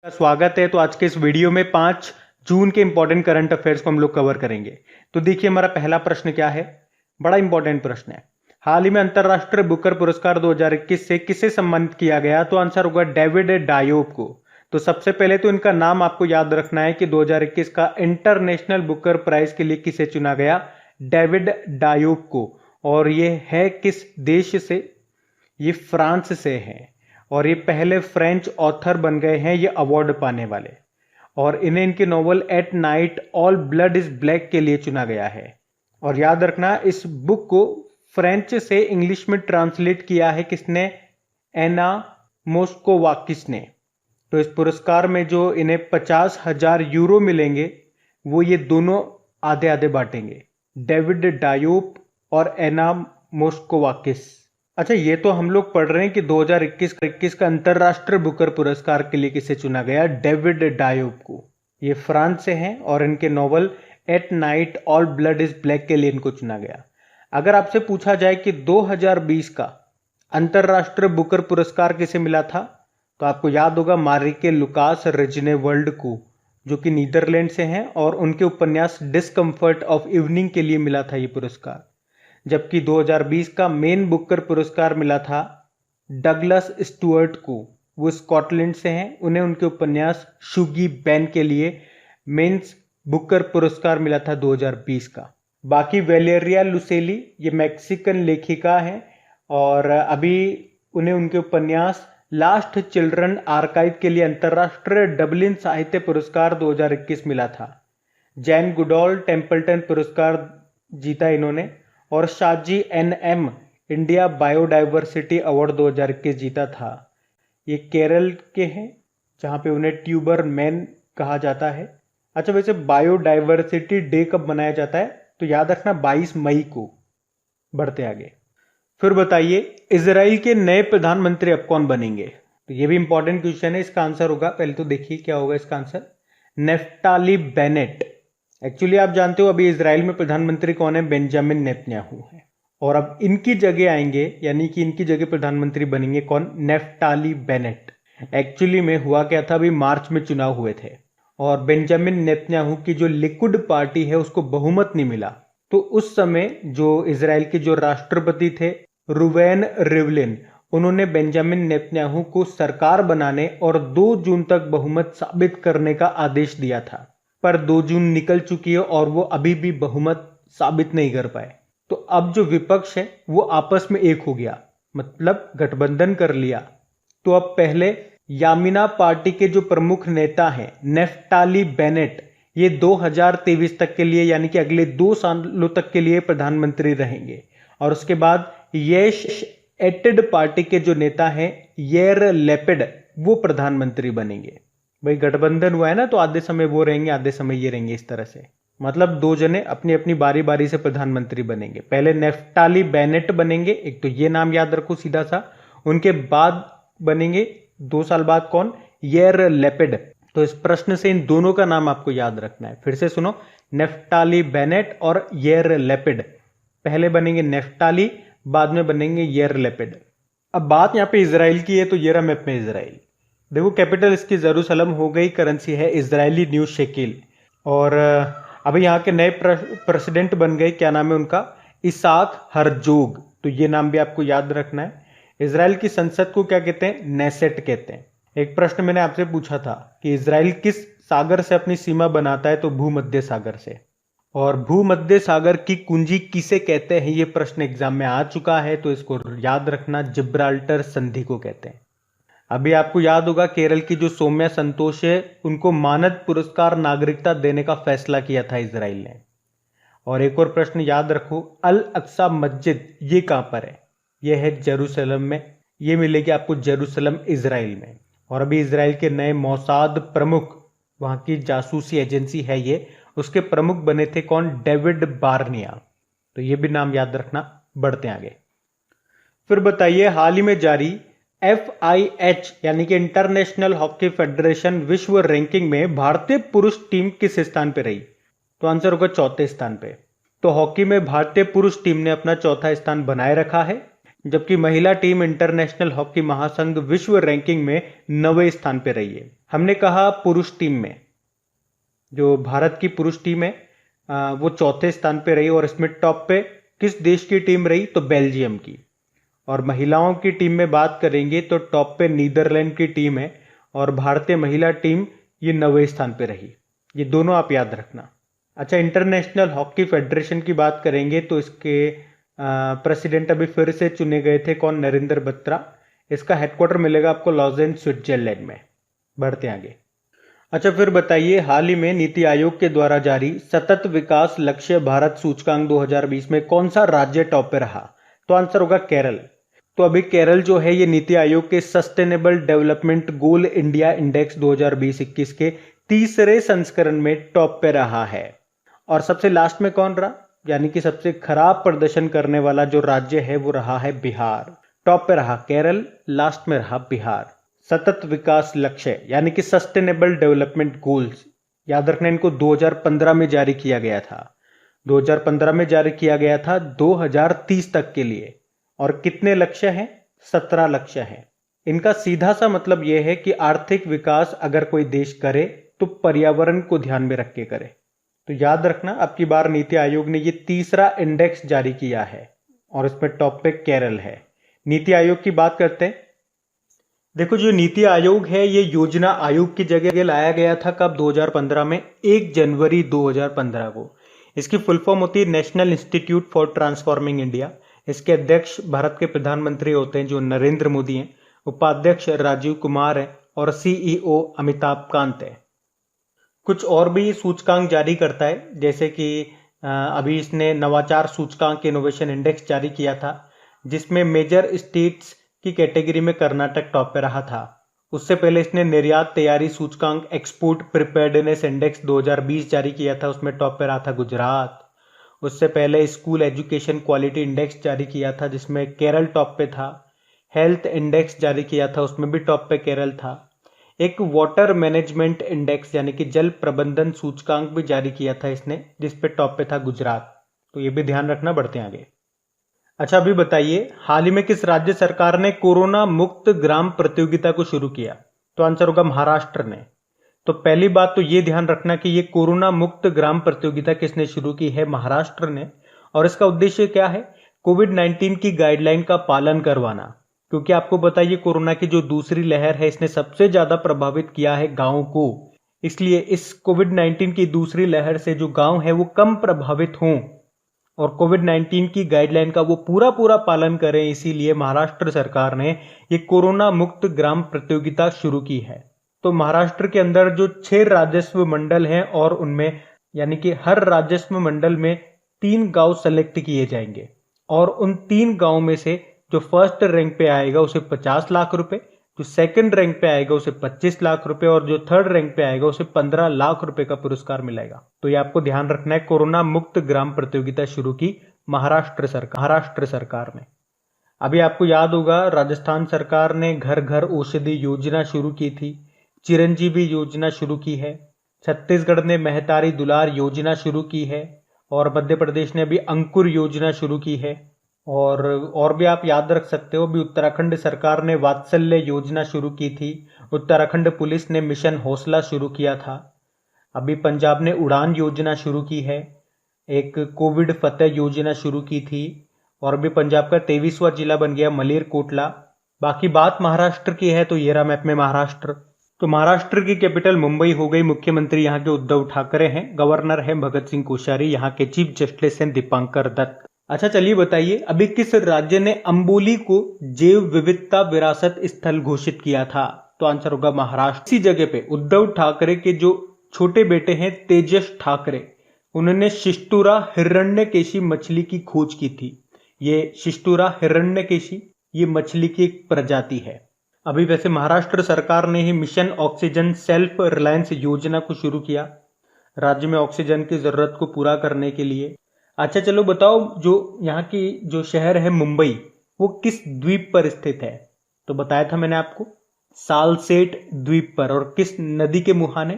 का स्वागत है। तो आज के इस वीडियो में 5 जून के इंपॉर्टेंट करंट अफेयर्स को हम लोग कवर करेंगे। तो देखिए हमारा पहला प्रश्न क्या है, बड़ा इंपॉर्टेंट प्रश्न है। हाल ही में अंतरराष्ट्रीय बुकर पुरस्कार 2021 से किसे सम्मानित किया गया? तो आंसर होगा डेविड डायोब को। तो सबसे पहले तो इनका नाम आपको याद रखना है कि 2021 का इंटरनेशनल बुकर प्राइज के लिए किसे चुना गया? डेविड डायोब को। और ये है किस देश से? ये फ्रांस से है और ये पहले फ्रेंच ऑथर बन गए हैं ये अवार्ड पाने वाले। और इन्हें इनके novel at night all blood is black के लिए चुना गया है। और याद रखना इस बुक को फ्रेंच से इंग्लिश में ट्रांसलेट किया है किसने? एना मोस्कोवाकिस ने। तो इस पुरस्कार में जो इन्हें 50,000 यूरो मिलेंगे वो ये दोनों आधे आधे बांटेंगे, डेविड डायोप और एना मोस्कोवाकिस। अच्छा, ये तो हम लोग पढ़ रहे हैं कि 2021 का अंतरराष्ट्रीय बुकर पुरस्कार के लिए किसे चुना गया? डेविड डायोब को। ये फ्रांस से हैं और इनके novel at night all blood is black के लिए इनको चुना गया। अगर आपसे पूछा जाए कि 2020 का अंतरराष्ट्रीय बुकर पुरस्कार किसे मिला था, तो आपको याद होगा मारिके लुकास रेजिनेवल्ड को, जो कि नीदरलैंड से हैं और उनके उपन्यास डिस्कम्फर्ट ऑफ इवनिंग के लिए मिला था ये पुरस्कार। जबकि 2020 का मेन बुकर पुरस्कार मिला था डगलस स्टुअर्ट को, वो स्कॉटलैंड से हैं, उन्हें उनके उपन्यास शुगी बैन के लिए मेंस बुकर पुरस्कार मिला था 2020 का। बाकी वेलेरिया लुसेली ये मैक्सिकन लेखिका हैं और अभी उन्हें उनके उपन्यास लास्ट चिल्ड्रन आर्काइव के लिए अंतरराष्ट्रीय डबलिन साहित्य पुरस्कार 2021 मिला था। जैन गुडॉल टेम्पल्टन पुरस्कार जीता इन्होंने और Shaji NM India biodiversity award 2021 जीता था। ये केरल के हैं जहां पे उन्हें ट्यूबर मैन कहा जाता है। अच्छा, वैसे बायोडाइवर्सिटी डे कब मनाया जाता है? तो याद रखना 22 मई को। बढ़ते आगे। फिर बताइए इजराइल के नए प्रधानमंत्री अब कौन बनेंगे? तो ये भी इंपॉर्टेंट क्वेश्चन है। इसका आंसर होगा, पहले तो देखिए क्या होगा इसका आंसर, नेफ्ताली बेनेट। एक्चुअली आप जानते हो अभी इजराइल में प्रधानमंत्री कौन है? बेंजामिन नेतन्याहू है। और अब इनकी जगह आएंगे, यानी कि इनकी जगह प्रधानमंत्री बनेंगे कौन? Naftali Bennett. एक्चुअली में हुआ क्या था, अभी मार्च में चुनाव हुए थे और बेंजामिन नेतन्याहू की जो लिकुड पार्टी है उसको बहुमत नहीं मिला। तो उस समय जो इजराइल के जो राष्ट्रपति थे रुवेन रिवलिन, उन्होंने बेंजामिन नेतन्याहू को सरकार बनाने और 2 जून तक बहुमत साबित करने का आदेश दिया था। पर 2 जून निकल चुकी है और वो अभी भी बहुमत साबित नहीं कर पाए। तो अब जो विपक्ष है वो आपस में एक हो गया, मतलब गठबंधन कर लिया। तो अब पहले यामिना पार्टी के जो प्रमुख नेता हैं नेफ्ताली बेनेट, ये 2023 तक के लिए, यानी कि अगले 2 सालों तक के लिए प्रधानमंत्री रहेंगे। और उसके बाद येश एटेड पार्टी के जो नेता हैं येर लेपिड, वो प्रधानमंत्री बनेंगे। भाई गठबंधन हुआ है ना, तो आधे समय वो रहेंगे आधे समय ये रहेंगे, इस तरह से। मतलब 2 जने अपनी अपनी बारी बारी से प्रधानमंत्री बनेंगे। पहले नेफ्ताली बेनेट बनेंगे, एक तो ये नाम याद रखो सीधा सा। उनके बाद बनेंगे 2 साल बाद कौन? येर लेपिड। तो इस प्रश्न से इन दोनों का नाम आपको याद रखना है। फिर से सुनो, नेफ्ताली बेनेट और येर लेपिड। पहले बनेंगे नेफ्ताली, बाद में बनेंगे येर लेपिड। अब बात यहां पे इजराइल की है, तो ये रहा मैप में इजराइल। देखो कैपिटल इसकी जेरूसलम हो गई, करेंसी है इजरायली न्यू शेकिल। और अभी यहाँ के नए प्रेसिडेंट बन गए, क्या नाम है उनका? Isaac Herzog. तो ये नाम भी आपको याद रखना है। इजराइल की संसद को क्या कहते हैं? नेसेट कहते हैं। एक प्रश्न मैंने आपसे पूछा था कि इजराइल किस सागर से अपनी सीमा बनाता है, तो भूमध्य सागर से। और भूमध्य सागर की कुंजी किसे कहते हैं, ये प्रश्न एग्जाम में आ चुका है, तो इसको याद रखना, जिब्राल्टर संधि को कहते हैं। अभी आपको याद होगा केरल की जो सौम्या संतोष है, उनको मानद पुरस्कार नागरिकता देने का फैसला किया था इजराइल ने। और एक और प्रश्न याद रखो, अल अक्सा मस्जिद ये कहां पर है? ये है जेरूसलम में। ये मिलेगी आपको जेरूसलम इजराइल में। और अभी इजराइल के नए मोसाद प्रमुख, वहां की जासूसी एजेंसी है ये, उसके प्रमुख बने थे कौन? David Barnea. तो ये भी नाम याद रखना। बढ़ते आगे। फिर बताइए हाल ही में जारी FIH यानी कि इंटरनेशनल हॉकी फेडरेशन विश्व रैंकिंग में भारतीय पुरुष टीम किस स्थान पे रही? तो आंसर होगा 4थे स्थान पे। तो हॉकी में भारतीय पुरुष टीम ने अपना 4था स्थान बनाए रखा है। जबकि महिला टीम इंटरनेशनल हॉकी महासंघ विश्व रैंकिंग में 9वें स्थान पर रही है। हमने कहा पुरुष टीम में जो भारत की पुरुष टीम है वो चौथे स्थान पे रही और इसमें टॉप पे किस देश की टीम रही, तो बेल्जियम की। और महिलाओं की टीम में बात करेंगे तो टॉप पे नीदरलैंड की टीम है और भारतीय महिला टीम ये 9वें स्थान पे रही। ये दोनों आप याद रखना। अच्छा, इंटरनेशनल हॉकी फेडरेशन की बात करेंगे तो इसके प्रेसिडेंट अभी फिर से चुने गए थे, कौन, नरेंद्र बत्रा। इसका हेडक्वार्टर मिलेगा आपको लॉजेन स्विट्जरलैंड में। बढ़ते आगे। अच्छा, फिर बताइए, हाल ही में नीति आयोग के द्वारा जारी सतत विकास लक्ष्य भारत सूचकांक 2020 में कौन सा राज्य टॉप पे रहा? तो आंसर होगा केरल। तो अभी केरल जो है ये नीति आयोग के sustainable development goal India index 2020-21 के तीसरे संस्करण में टॉप पे रहा है। और सबसे लास्ट में कौन रहा, यानी कि सबसे खराब प्रदर्शन करने वाला जो राज्य है वो रहा है बिहार। टॉप पे रहा केरल, लास्ट में रहा बिहार। सतत विकास लक्ष्य यानी कि सस्टेनेबल डेवलपमेंट गोल्स, याद रखना, इनको 2015 में जारी किया गया था। 2015 में जारी किया गया था 2030 तक के लिए। और कितने लक्ष्य हैं? 17 लक्ष्य हैं। इनका सीधा सा मतलब यह है कि आर्थिक विकास अगर कोई देश करे तो पर्यावरण को ध्यान में रख के करे। तो याद रखना, अब की बार नीति आयोग ने ये तीसरा इंडेक्स जारी किया है और इसमें टॉप पे केरल है। नीति आयोग की बात करते हैं। देखो, जो नीति आयोग है ये योजना आयोग की जगह लाया गया था कब? 2015 में, 1 जनवरी 2015 को। इसकी फुल फॉर्म होती है national institute for transforming India. इसके अध्यक्ष भारत के प्रधानमंत्री होते हैं जो नरेंद्र मोदी हैं, उपाध्यक्ष राजीव कुमार है और सीईओ अमिताभ कांत है। कुछ और भी सूचकांक जारी करता है, जैसे कि अभी इसने नवाचार सूचकांक इनोवेशन इंडेक्स जारी किया था, जिसमें मेजर स्टेट्स की कैटेगरी में कर्नाटक टॉप पे रहा था। उससे पहले इसने निर्यात तैयारी सूचकांक एक्सपोर्ट प्रिपेयर्डनेस इंडेक्स 2020 जारी किया था, उसमें टॉप पे रहा था गुजरात। उससे पहले स्कूल एजुकेशन क्वालिटी इंडेक्स जारी किया था जिसमें केरल टॉप पे था। हेल्थ इंडेक्स जारी किया था, उसमें भी टॉप पे केरल था। एक वाटर मैनेजमेंट इंडेक्स यानी कि जल प्रबंधन सूचकांक भी जारी किया था इसने, जिसपे टॉप पे था गुजरात। तो ये भी ध्यान रखना। बढ़ते हैं आगे। अच्छा, अभी बताइए, हाल ही में किस राज्य सरकार ने कोरोना मुक्त ग्राम प्रतियोगिता को शुरू किया? तो आंसर होगा महाराष्ट्र ने। तो पहली बात तो ये ध्यान रखना कि ये कोरोना मुक्त ग्राम प्रतियोगिता किसने शुरू की है? महाराष्ट्र ने। और इसका उद्देश्य क्या है? कोविड-19 की गाइडलाइन का पालन करवाना, क्योंकि आपको बताइए कोरोना की जो दूसरी लहर है इसने सबसे ज्यादा प्रभावित किया है गांव को। इसलिए इस कोविड-19 की दूसरी लहर से जो गांव है वो कम प्रभावित हों और कोविड-19 की गाइडलाइन का वो पूरा पालन करें, इसीलिए महाराष्ट्र सरकार ने ये कोरोना मुक्त ग्राम प्रतियोगिता शुरू की है। तो महाराष्ट्र के अंदर जो 6 राजस्व मंडल हैं और उनमें यानी कि हर राजस्व मंडल में 3 गांव सेलेक्ट किए जाएंगे और उन 3 गांव में से जो फर्स्ट रैंक पे आएगा उसे 50 लाख रुपए, जो सेकंड रैंक पे आएगा उसे 25 लाख रुपए और जो थर्ड रैंक पे आएगा उसे 15 लाख रुपए का पुरस्कार मिलेगा। तो ये आपको ध्यान रखना है। कोरोना मुक्त ग्राम प्रतियोगिता शुरू की महाराष्ट्र सरकार ने। अभी आपको याद होगा राजस्थान सरकार ने घर घर औषधि योजना शुरू की थी, चिरंजीवी योजना शुरू की है, छत्तीसगढ़ ने महतारी दुलार योजना शुरू की है और मध्य प्रदेश ने अभी अंकुर योजना शुरू की है। और भी आप याद रख सकते हो, अभी उत्तराखंड सरकार ने वात्सल्य योजना शुरू की थी, उत्तराखंड पुलिस ने मिशन हौसला शुरू किया था, अभी पंजाब ने उड़ान योजना शुरू की है, एक कोविड फतेह योजना शुरू की थी और अभी पंजाब का 23वां जिला बन गया मलेरकोटला। बाकी बात महाराष्ट्र की है तो ये रहा मैप में महाराष्ट्र। तो महाराष्ट्र की कैपिटल मुंबई हो गई, मुख्यमंत्री यहाँ के उद्धव ठाकरे हैं, गवर्नर है भगत सिंह कोश्यारी, यहाँ के चीफ जस्टिस हैं दीपांकर दत्त। अच्छा, चलिए बताइए, अभी किस राज्य ने अंबोली को जैव विविधता विरासत स्थल घोषित किया था? तो आंसर होगा महाराष्ट्र। इसी जगह पे उद्धव ठाकरे के जो छोटे बेटे हैं तेजस ठाकरे, उन्होंने शिष्टुरा हिरण्यकेशी मछली की खोज की थी। ये शिष्टुरा हिरण्यकेशी ये मछली की एक प्रजाति है। अभी वैसे महाराष्ट्र सरकार ने ही मिशन ऑक्सीजन सेल्फ रिलायंस योजना को शुरू किया राज्य में ऑक्सीजन की जरूरत को पूरा करने के लिए। अच्छा, चलो बताओ, जो यहाँ की जो शहर है मुंबई वो किस द्वीप पर स्थित है? तो बताया था मैंने आपको, सालसेट द्वीप पर। और किस नदी के मुहाने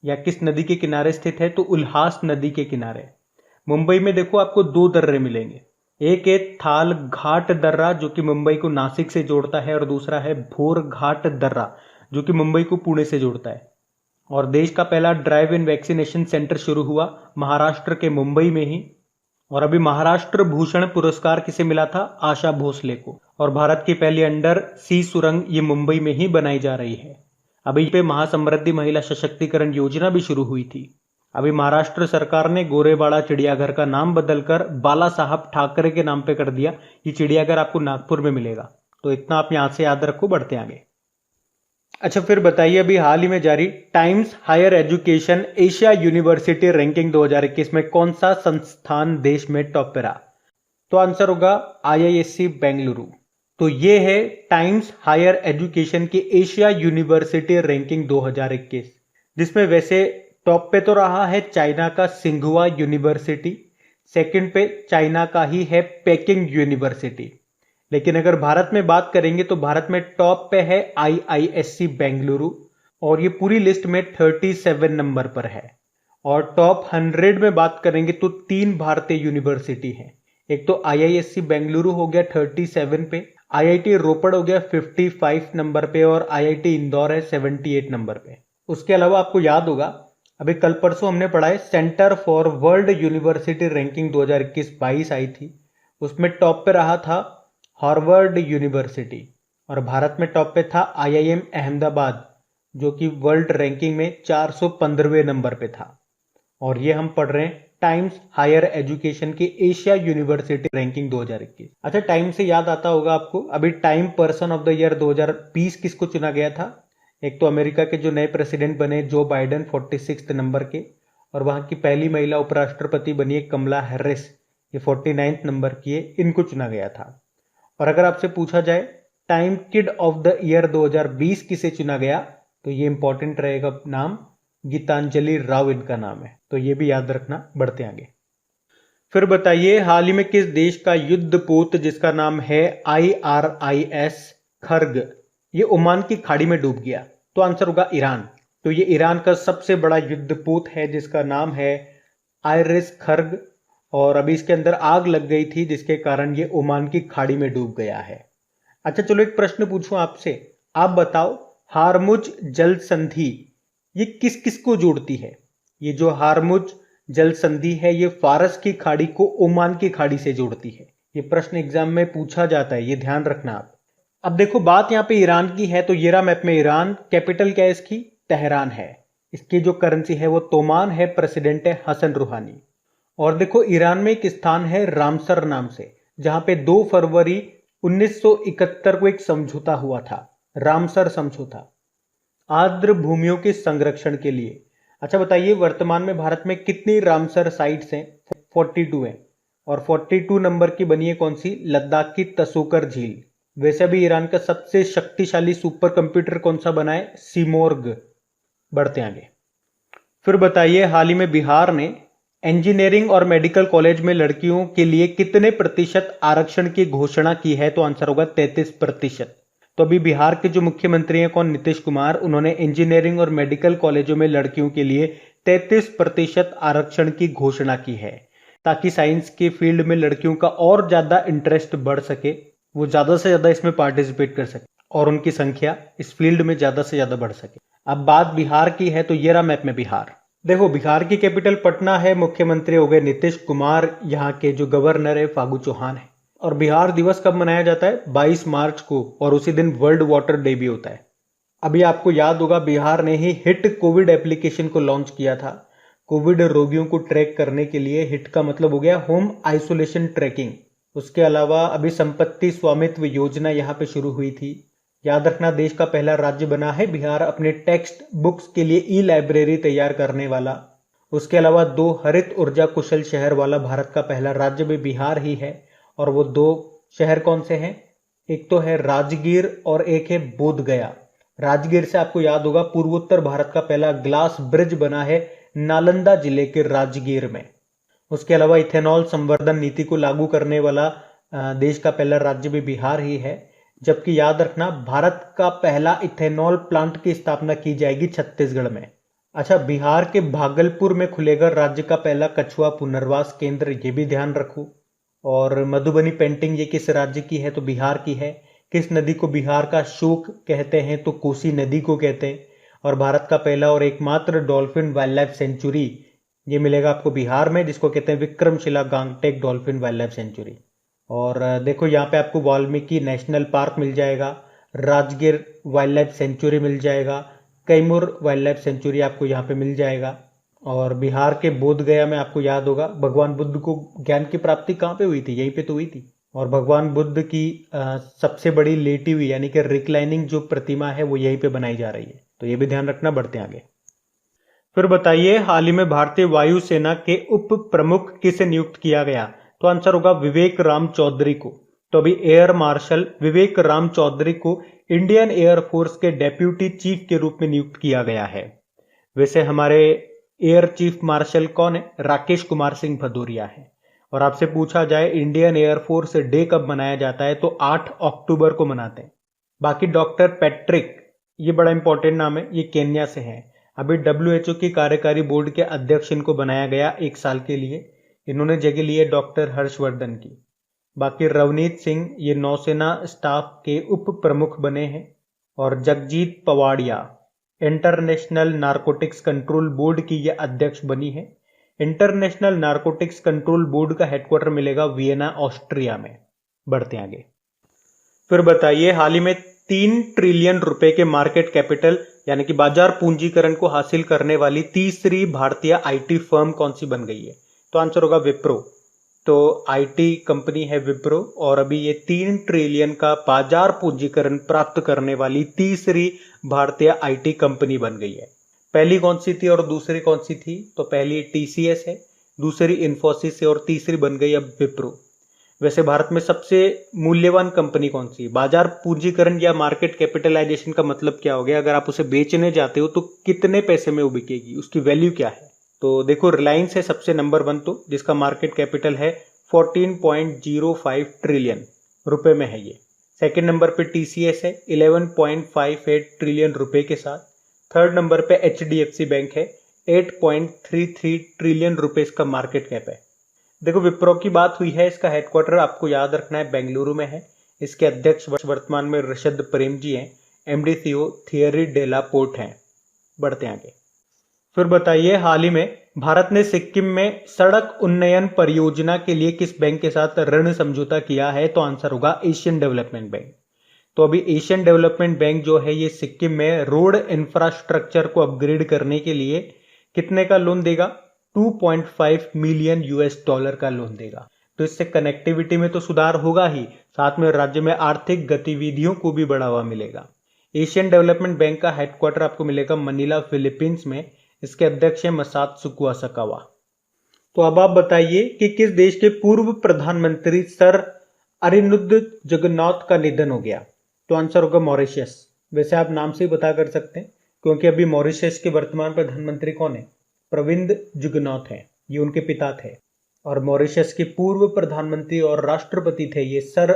या किस नदी के किनारे स्थित है? तो उल्हास नदी के किनारे। मुंबई में देखो आपको 2 दर्रे मिलेंगे, एक है थाल घाट दर्रा जो कि मुंबई को नासिक से जोड़ता है, और दूसरा है भोर घाट दर्रा जो कि मुंबई को पुणे से जोड़ता है। और देश का पहला ड्राइव इन वैक्सीनेशन सेंटर शुरू हुआ महाराष्ट्र के मुंबई में ही। और अभी महाराष्ट्र भूषण पुरस्कार किसे मिला था? आशा भोसले को। और भारत की पहली अंडर सी सुरंग ये मुंबई में ही बनाई जा रही है। अभी पे महासमृद्धि महिला सशक्तिकरण योजना भी शुरू हुई थी। अभी महाराष्ट्र सरकार ने गोरेवाड़ा चिड़ियाघर का नाम बदलकर बाला साहब ठाकरे के नाम पे कर दिया। ये चिड़ियाघर आपको नागपुर में मिलेगा। तो इतना आप यहां से याद रखो, बढ़ते आगे। अच्छा, फिर बताइए, अभी हाल ही में जारी Times Higher Education Asia university ranking 2021 में कौन सा संस्थान देश में टॉप पे रहा? तो आंसर होगा IISc बेंगलुरु। तो ये है टाइम्स हायर एजुकेशन की एशिया यूनिवर्सिटी रैंकिंग 2021, जिसमें वैसे टॉप पे तो रहा है चाइना का सिंघुआ यूनिवर्सिटी, सेकंड पे चाइना का ही है पेकिंग यूनिवर्सिटी। लेकिन अगर भारत में बात करेंगे तो भारत में टॉप पे है IISc बेंगलुरु, और ये पूरी लिस्ट में 37 नंबर पर है। और टॉप 100 में बात करेंगे तो 3 भारतीय यूनिवर्सिटी हैं। एक तो IISc बेंगलुरु हो गया 37 पे, IIT रोपड़ हो गया 55 नंबर पे, और IIT इंदौर है 78 नंबर पे। उसके अलावा आपको याद होगा, अभी कल परसों हमने पढ़ा है centre for world university ranking 2021-22 आई थी। उसमें टॉप पे रहा था हार्वर्ड यूनिवर्सिटी, और भारत में टॉप पे था IIM अहमदाबाद जो कि वर्ल्ड रैंकिंग में 415वें नंबर पे था। और ये हम पढ़ रहे हैं टाइम्स हायर एजुकेशन की एशिया यूनिवर्सिटी रैंकिंग 2021। अच्छा, टाइम से याद आता होगा आपको, अभी time person of the year 2020 किसको चुना गया था? एक तो अमेरिका के जो नए प्रेसिडेंट बने जो बाइडेन 46 नंबर के, और वहां की पहली महिला उपराष्ट्रपति बनी है कमला हैरिस, ये 49 नंबर की है, इनको चुना गया था। और अगर आपसे पूछा जाए time kid of the year 2020 किसे चुना गया, तो ये इंपॉर्टेंट रहेगा नाम, गीतांजलि राव इनका नाम है। तो ये भी याद रखना, बढ़ते आगे। फिर बताइए, हाल ही में किस देश का युद्धपोत जिसका नाम है IRIS खर्ग, ये ओमान की खाड़ी में डूब गया? तो आंसर होगा ईरान। तो ये ईरान का सबसे बड़ा युद्धपोत है जिसका नाम है आयरिस खर्ग, और अभी इसके अंदर आग लग गई थी जिसके कारण ये ओमान की खाड़ी में डूब गया है। अच्छा, चलो एक प्रश्न पूछूं आपसे, आप बताओ हारमुज जल संधि ये किस किस को जोड़ती है? ये जो हारमुज जल संधि है ये फारस की खाड़ी को ओमान की खाड़ी से जोड़ती है। ये प्रश्न एग्जाम में पूछा जाता है, ये ध्यान रखना आप। अब देखो, बात यहाँ पे ईरान की है, तो ये रहा मैप में ईरान। कैपिटल क्या है इसकी? तेहरान है। इसकी जो करेंसी है वो तोमान है, प्रेसिडेंट है हसन रूहानी। और देखो, ईरान में एक स्थान है रामसर नाम से, जहां पे 2 फरवरी 1971 को एक समझौता हुआ था, रामसर समझौता, आर्द्र भूमियों के संरक्षण के लिए। अच्छा बताइए, वर्तमान में भारत में कितनी रामसर साइट्स हैं? 42 हैं। और 42 नंबर की बनी है कौन सी? लद्दाख की तसोकर झील। वैसे भी ईरान का सबसे शक्तिशाली सुपर कंप्यूटर कौन सा बना है? सीमोर्ग। बढ़ते आगे। फिर बताइए, हाल ही में बिहार ने इंजीनियरिंग और मेडिकल कॉलेज में लड़कियों के लिए कितने प्रतिशत आरक्षण की घोषणा की है? तो आंसर होगा 33%। तो अभी बिहार के जो मुख्यमंत्री हैं कौन? नीतीश कुमार। उन्होंने इंजीनियरिंग और मेडिकल कॉलेजों में लड़कियों के लिए 33% आरक्षण की घोषणा की है, ताकि साइंस के फील्ड में लड़कियों का और ज्यादा इंटरेस्ट बढ़ सके, वो ज्यादा से ज्यादा इसमें पार्टिसिपेट कर सके और उनकी संख्या इस फील्ड में ज्यादा से ज्यादा बढ़ सके। अब बात बिहार की है, तो ये रहा मैप में बिहार। देखो, बिहार की कैपिटल पटना है, मुख्यमंत्री हो गए नीतीश कुमार, यहाँ के जो गवर्नर है फागू चौहान है। और बिहार दिवस कब मनाया जाता है? 22 मार्च को, और उसी दिन वर्ल्ड वाटर डे भी होता है। अभी आपको याद होगा, बिहार ने ही हिट कोविड एप्लीकेशन को लॉन्च किया था। कोविड रोगियों को ट्रैक करने के लिए, हिट का मतलब हो गया होम आइसोलेशन ट्रैकिंग। उसके अलावा अभी संपत्ति स्वामित्व योजना यहाँ पे शुरू हुई थी। याद रखना, देश का पहला राज्य बना है बिहार अपने टेक्स्ट बुक्स के लिए ई लाइब्रेरी तैयार करने वाला। उसके अलावा 2 हरित ऊर्जा कुशल शहर वाला भारत का पहला राज्य भी बिहार ही है। और वो 2 शहर कौन से हैं? एक तो है राजगीर और एक है बोध गया। राजगीर से आपको याद होगा, पूर्वोत्तर भारत का पहला ग्लास ब्रिज बना है नालंदा जिले के राजगीर में। उसके अलावा इथेनॉल संवर्धन नीति को लागू करने वाला देश का पहला राज्य भी बिहार ही है। जबकि याद रखना, भारत का पहला इथेनॉल प्लांट की स्थापना की जाएगी छत्तीसगढ़ में। अच्छा, बिहार के भागलपुर में खुलेगा राज्य का पहला कछुआ पुनर्वास केंद्र, ये भी ध्यान रखो। और मधुबनी पेंटिंग ये किस राज्य की है? तो बिहार की है। किस नदी को बिहार का शोक कहते हैं? तो कोसी नदी को कहते हैं। और भारत का पहला और एकमात्र डॉल्फिन वाइल्ड लाइफ सेंचुरी ये मिलेगा आपको बिहार में, जिसको कहते हैं Vikramshila Gangetic dolphin wildlife sanctuary. और देखो यहाँ पे आपको वाल्मीकि नेशनल पार्क मिल जाएगा, राजगिर वाइल्ड लाइफ सेंचुरी मिल जाएगा, कैमूर वाइल्ड लाइफ सेंचुरी आपको यहाँ पे मिल जाएगा। और बिहार के बोध गया में आपको याद होगा भगवान बुद्ध को ज्ञान की प्राप्ति कहाँ पे हुई थी? यहीं पे तो हुई थी। और भगवान बुद्ध की सबसे बड़ी लेटी हुई यानी कि रिक्लाइनिंग जो प्रतिमा है वो यहीं पे बनाई जा रही है, तो ये भी ध्यान रखना। बढ़ते आगे। फिर बताइए, हाल ही में भारतीय वायुसेना के उप प्रमुख किसे नियुक्त किया गया? तो आंसर होगा विवेक राम चौधरी को। तो अभी एयर मार्शल विवेक राम चौधरी को इंडियन एयरफोर्स के डेप्यूटी चीफ के रूप में नियुक्त किया गया है। वैसे हमारे एयर चीफ मार्शल कौन है? राकेश कुमार सिंह भदौरिया है। और आपसे पूछा जाए इंडियन एयरफोर्स डे कब मनाया जाता है? तो 8 अक्टूबर को मनाते हैं। बाकी डॉक्टर पैट्रिक, ये बड़ा इंपॉर्टेंट नाम है, ये केन्या से है। अभी WHO की कार्यकारी बोर्ड के अध्यक्ष इनको बनाया गया 1 साल के लिए। इन्होंने जगह ली है डॉक्टर हर्षवर्धन की। बाकी रवनीत सिंह ये नौसेना स्टाफ के उप प्रमुख बने हैं। और Jagjit Pavadia International Narcotics Control Board की ये अध्यक्ष बनी है। इंटरनेशनल नारकोटिक्स कंट्रोल बोर्ड का हेडक्वार्टर मिलेगा वियना, ऑस्ट्रिया में। बढ़ते आगे। फिर बताइए, हाल ही में 3 ट्रिलियन रुपए के मार्केट कैपिटल यानी कि बाजार पूंजीकरण को हासिल करने वाली तीसरी भारतीय IT फर्म कौन सी बन गई है? तो आंसर होगा विप्रो। तो IT कंपनी है विप्रो और अभी ये 3 ट्रिलियन का बाजार पूंजीकरण प्राप्त करने वाली तीसरी भारतीय IT कंपनी बन गई है। पहली कौन सी थी और दूसरी कौन सी थी? तो पहली TCS है, दूसरी इन्फोसिस है और तीसरी बन गई अब विप्रो। वैसे भारत में सबसे मूल्यवान कंपनी कौन सी? बाजार पूंजीकरण या मार्केट कैपिटलाइजेशन का मतलब क्या हो गया? अगर आप उसे बेचने जाते हो तो कितने पैसे में वो बिकेगी, उसकी वैल्यू क्या है? तो देखो रिलायंस है सबसे नंबर 1 तो, जिसका मार्केट कैपिटल है 14.05 ट्रिलियन रुपए में है ये। सेकंड नंबर पे TCS है 11.58 ट्रिलियन रुपए के साथ। थर्ड नंबर पे HDFC बैंक है 8.33 ट्रिलियन रुपए इसका मार्केट कैप है। देखो विप्रो की बात हुई है, इसका हेडक्वार्टर आपको याद रखना है बेंगलुरु में है। इसके अध्यक्ष वर्तमान में ऋषद प्रेम जी हैं। MD CEO थियरी डेला पोर्ट हैं। बढ़ते आगे। फिर बताइए, हाल ही में भारत ने सिक्किम में सड़क उन्नयन परियोजना के लिए किस बैंक के साथ ऋण समझौता किया है? तो आंसर होगा एशियन डेवलपमेंट बैंक। तो अभी एशियन डेवलपमेंट बैंक जो है ये सिक्किम में रोड इंफ्रास्ट्रक्चर को अपग्रेड करने के लिए कितने का लोन देगा? 2.5 मिलियन US$ का लोन देगा। तो इससे कनेक्टिविटी में तो सुधार होगा ही, साथ में राज्य में आर्थिक गतिविधियों को भी बढ़ावा मिलेगा। एशियन डेवलपमेंट बैंक का हेडक्वार्टर आपको मिलेगा मनीला, फिलीपींस में। इसके अध्यक्ष है मसात्सुको सकावा। तो अब आप बताइए कि किस देश के पूर्व प्रधानमंत्री सर अनिरुद्ध जगन्नाथ का निधन हो गया? तो आंसर होगा मॉरिशस। वैसे आप नाम से ही पता कर सकते हैं, क्योंकि अभी मॉरिशस के वर्तमान प्रधानमंत्री कौन है? प्रविंद जुगनॉथ है, ये उनके पिता थे। और मॉरिशस के पूर्व प्रधानमंत्री और राष्ट्रपति थे ये सर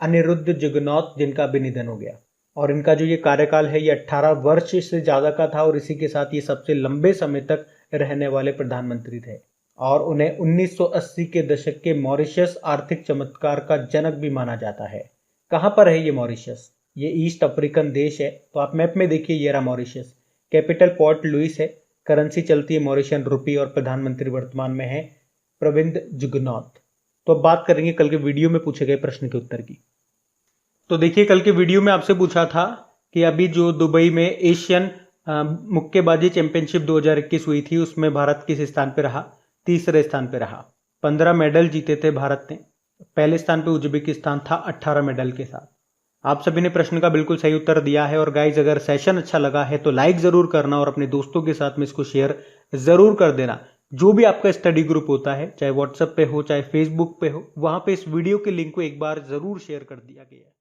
अनिरुद्ध जुगनॉथ, जिनका अभी निधन हो गया। और इनका जो ये कार्यकाल है ये 18 वर्ष से ज्यादा का था और इसी के साथ ये सबसे लंबे समय तक रहने वाले प्रधानमंत्री थे। और उन्हें 1980 के दशक के मॉरिशस आर्थिक चमत्कार का जनक भी माना जाता है। कहां पर है ये मॉरिशस? ये ईस्ट अफ्रीकन देश है। तो आप मैप में देखिए, ये रहा मॉरिशस। कैपिटल पोर्ट लुइस है, करेंसी चलती है मॉरिशियन रुपी और प्रधानमंत्री वर्तमान में है प्रविंद जुगनॉथ। तो अब बात करेंगे कल के वीडियो में पूछे गए प्रश्न के उत्तर की। तो देखिए, कल के वीडियो में आपसे पूछा था कि अभी जो दुबई में एशियन मुक्केबाजी चैंपियनशिप 2021 हुई थी उसमें भारत किस स्थान पे रहा? तीसरे स्थान पे रहा। 15 मेडल जीते थे भारत ने। पहले स्थान पे उज्बेकिस्तान था 18 मेडल के साथ। आप सभी ने प्रश्न का बिल्कुल सही उत्तर दिया है। और गाइज, अगर सेशन अच्छा लगा है तो लाइक जरूर करना और अपने दोस्तों के साथ में इसको शेयर जरूर कर देना। जो भी आपका स्टडी ग्रुप होता है, चाहे व्हाट्सएप पे हो चाहे फेसबुक पे हो, वहां पे इस वीडियो के लिंक को एक बार जरूर शेयर कर दिया गया है।